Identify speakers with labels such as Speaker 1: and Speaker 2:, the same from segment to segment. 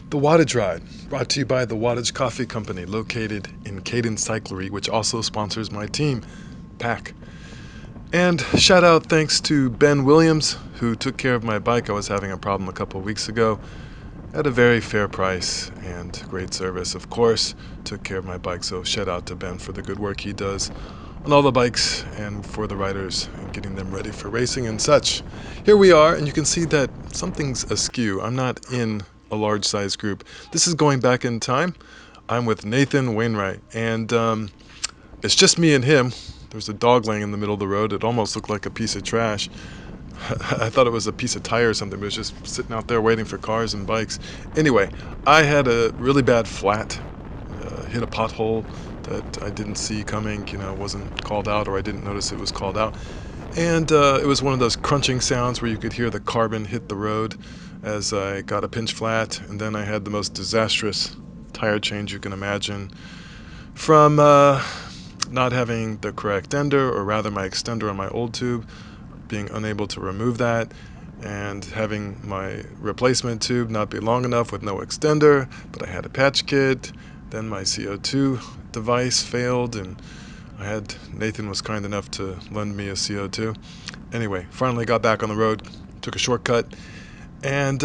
Speaker 1: The Wattage Ride, brought to you by the Wattage Coffee Company, located in Caden Cyclery, which also sponsors my team, PAC. And shout out thanks to Ben Williams, who took care of my bike. I was having a problem a couple of weeks ago at a very fair price and great service, of course. Took care of my bike, so shout out to Ben for the good work he does on all the bikes and for the riders and getting them ready for racing and such. Here we are, and you can see that something's askew. I'm not in a large size group. This is going back in time. I'm with Nathan Wainwright, and it's just me and him. There's a dog laying in the middle of the road. It almost looked like a piece of trash. I thought it was a piece of tire or something, but it was just sitting out there waiting for cars and bikes. Anyway, I had a really bad flat, hit a pothole that I didn't see coming, wasn't called out, or I didn't notice it was called out. And it was one of those crunching sounds where you could hear the carbon hit the road as I got a pinch flat, and then I had the most disastrous tire change you can imagine from not having the correct ender, or rather my extender on my old tube, being unable to remove that, and having my replacement tube not be long enough with no extender, but I had a patch kit. Then my CO2 device failed, and Nathan was kind enough to lend me a CO2. Anyway, finally got back on the road, took a shortcut, and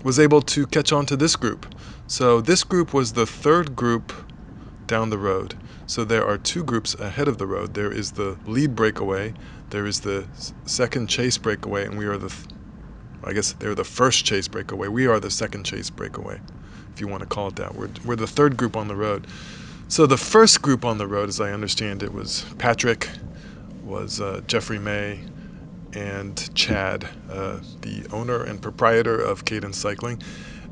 Speaker 1: was able to catch on to this group. So this group was the third group down the road. So there are two groups ahead of the road. There is the lead breakaway, there is the second chase breakaway, and we are I guess they're the first chase breakaway. We are the second chase breakaway, if you want to call it that. We're the third group on the road. So the first group on the road, as I understand it, was Patrick, was Jeffrey May, and Chad, the owner and proprietor of Cadence Cycling.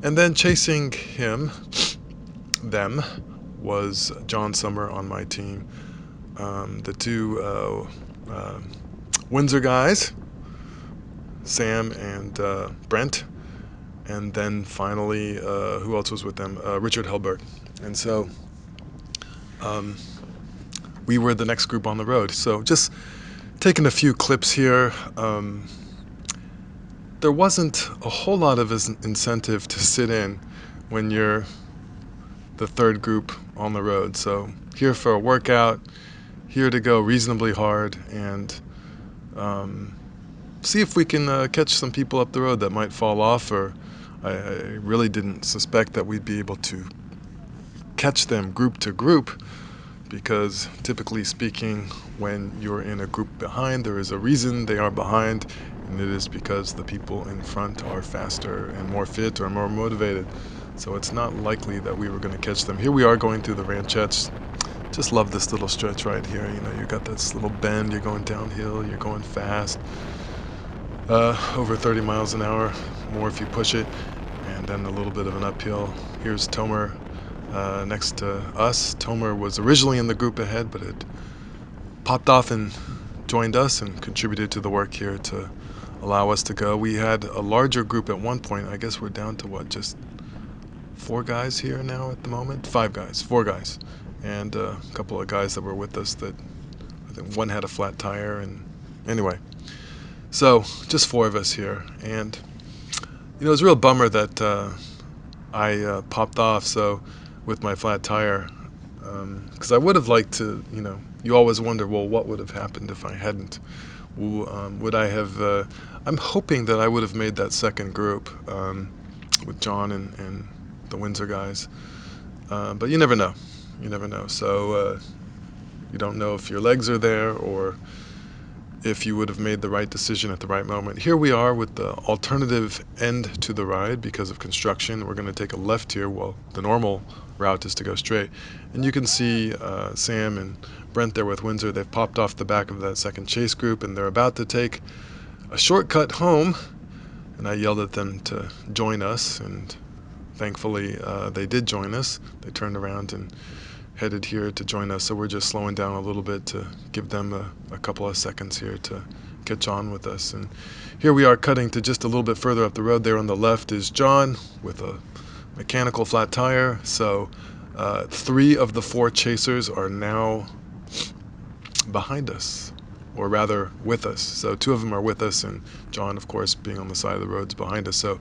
Speaker 1: And then chasing them, was John Summer on my team. The two Windsor guys, Sam and Brent. And then finally, who else was with them? Richard Helberg. And so we were the next group on the road. So just taking a few clips here. There wasn't a whole lot of incentive to sit in when you're the third group on the road. So here for a workout, here to go reasonably hard, and see if we can catch some people up the road that might fall off, or I really didn't suspect that we'd be able to catch them group to group, because typically speaking, when you're in a group behind, there is a reason they are behind, and it is because the people in front are faster and more fit or more motivated. So it's not likely that we were going to catch them. Here we are going through the ranchettes. Just love this little stretch right here. You got this little bend, you're going downhill, you're going fast, over 30 miles an hour, more if you push it, and then a little bit of an uphill. Here's Tomer next to us. Tomer was originally in the group ahead, but had popped off and joined us and contributed to the work here to allow us to go. We had a larger group at one point. I guess we're down to just 4 guys here now at the moment? 5 guys, 4 guys, and a couple of guys that were with us that I think one had a flat tire, and anyway, so just 4 of us here. And it was a real bummer that I popped off so with my flat tire, because I would have liked to, you always wonder, well, what would have happened if I hadn't? Would I have, I'm hoping that I would have made that second group with John and the Windsor guys, but you never know. So you don't know if your legs are there or if you would have made the right decision at the right moment. Here we are with the alternative end to the ride because of construction. We're going to take a left here while the normal route is to go straight. And you can see Sam and Brent there with Windsor. They've popped off the back of that second chase group, and they're about to take a shortcut home. And I yelled at them to join us, and thankfully they did join us. They turned around and headed here to join us, so we're just slowing down a little bit to give them a couple of seconds here to catch on with us. And here we are cutting to just a little bit further up the road. There on the left is John with a mechanical flat tire. So 3 of the 4 chasers are now behind us, or rather with us. So 2 of them are with us, and John, of course, being on the side of the road, is behind us. So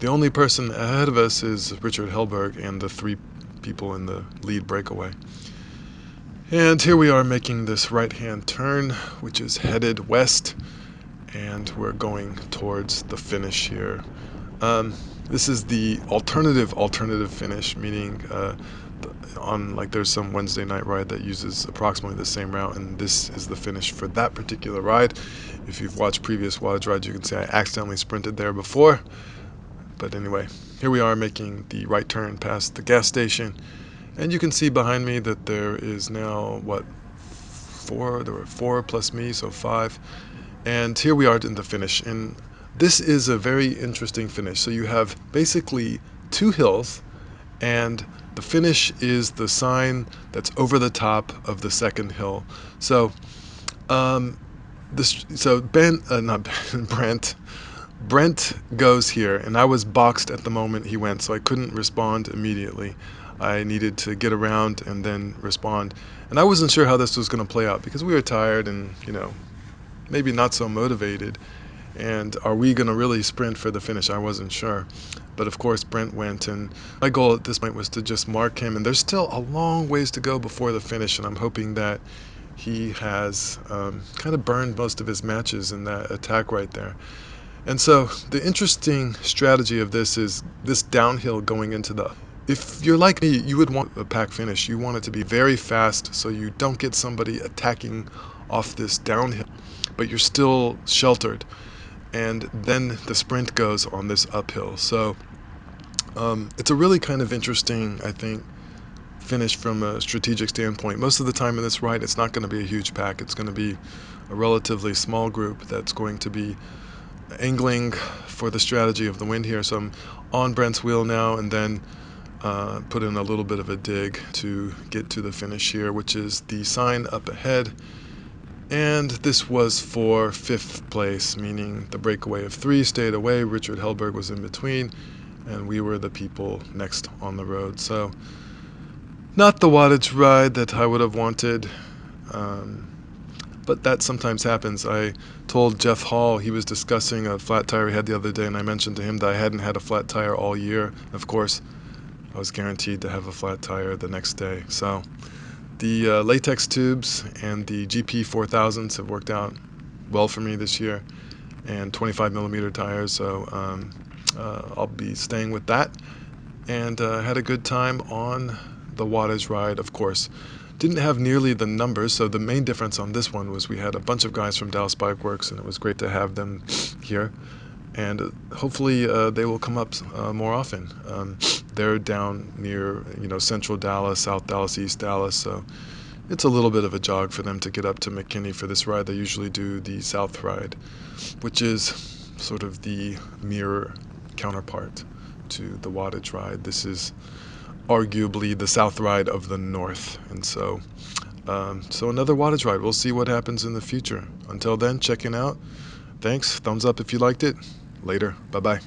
Speaker 1: The only person ahead of us is Richard Hellberg and the three people in the lead breakaway. And here we are making this right-hand turn, which is headed west, and we're going towards the finish here. This is the alternative finish, meaning on like there's some Wednesday night ride that uses approximately the same route, and this is the finish for that particular ride. If you've watched previous Wattage rides, you can see I accidentally sprinted there before. But anyway, here we are making the right turn past the gas station, and you can see behind me that there is now, what, four? There were four plus me, so five. And here we are in the finish, and this is a very interesting finish. So you have basically two hills, and the finish is the sign that's over the top of the second hill. So not Ben, Brent goes here, and I was boxed at the moment he went, so I couldn't respond immediately. I needed to get around and then respond, and I wasn't sure how this was going to play out because we were tired and maybe not so motivated. And are we going to really sprint for the finish? I wasn't sure. But of course, Brent went, and my goal at this point was to just mark him. And there's still a long ways to go before the finish, and I'm hoping that he has kind of burned most of his matches in that attack right there. And so the interesting strategy of this is this downhill going into the... If you're like me, you would want a pack finish. You want it to be very fast so you don't get somebody attacking off this downhill, but you're still sheltered. And then the sprint goes on this uphill. So it's a really kind of interesting, I think, finish from a strategic standpoint. Most of the time in this ride, it's not going to be a huge pack. It's going to be a relatively small group that's going to be angling for the strategy of the wind here. So I'm on Brent's wheel now, and then put in a little bit of a dig to get to the finish here, which is the sign up ahead. And this was for 5th place, meaning the breakaway of 3 stayed away. Richard Hellberg was in between, and we were the people next on the road. So not the wattage ride that I would have wanted, but that sometimes happens. I told Jeff Hall, he was discussing a flat tire he had the other day, and I mentioned to him that I hadn't had a flat tire all year. Of course, I was guaranteed to have a flat tire the next day. So the latex tubes and the GP 4000s have worked out well for me this year, and 25 millimeter tires, so I'll be staying with that. And had a good time on the Wattage ride. Of course, didn't have nearly the numbers, so the main difference on this one was we had a bunch of guys from Dallas Bike Works, and it was great to have them here. And hopefully they will come up more often. They're down near central Dallas, South Dallas, East Dallas, so it's a little bit of a jog for them to get up to McKinney for this ride. They usually do the South ride, which is sort of the mirror counterpart to the Wattage ride. This is arguably the South ride of the North, and so another Wattage ride. We'll see what happens in the future. Until then, checking out. Thanks. Thumbs up if you liked it. Later. Bye-bye.